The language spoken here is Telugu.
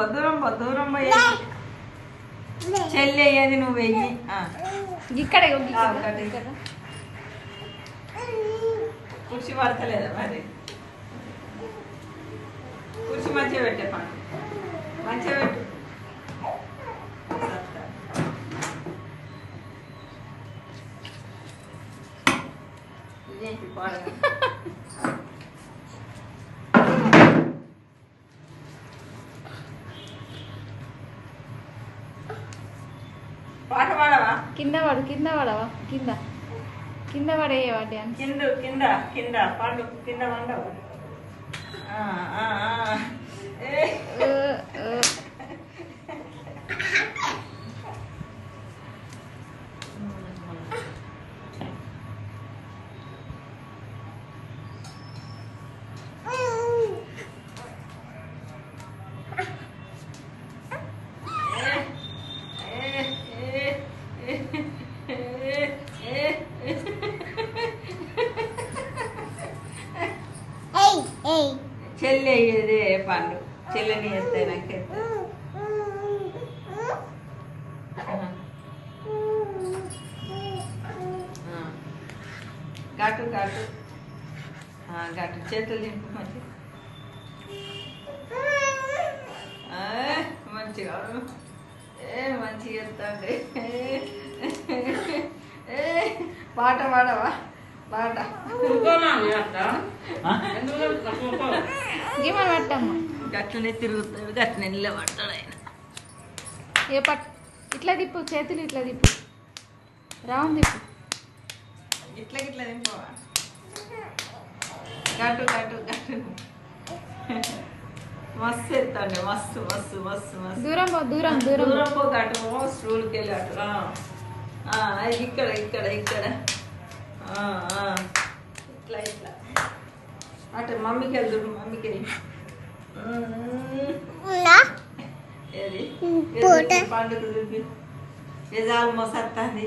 దూరం పోయి చెల్లి అయ్యేది నువ్వు వెయ్యి ఇక్కడ కుర్చీ పడతలేదా మరి కుర్చీ మంచిగా పెట్టే పండు మంచిగా పెట్టు ఇదేంటి పాడ పాట పాడవా కింద పడవా కింద పడేయవా డ్యాన్స్ కింద పండు కింద వండవు చెల్లి అయ్యేదే పండు చెల్లిని ఎత్తాయి నాకు ఘాటు చేతులు దింపు మంచిగా మంచిగా ఎత్తండి పాట పాడవా పాట పట్టమ్మా గట్లనే తిరుగుతాడు గట్లనే నిలబడతాడు ఆయన ఇట్లా తిప్పు చేతులు ఇట్లా తిప్పు రౌండ్ తిప్పు ఇట్లా దింపవా గట్టు మస్తు ఎత్తండి మస్తు దూరం పో గట్టు స్కూల్కి వెళ్ళి అటు ఇక్కడ ఇట్లా అటు మమ్మీకి వెళ్తుడు మమ్మీకి ఏది పండుగ చూపి ఎజాలు మోసత్తాంది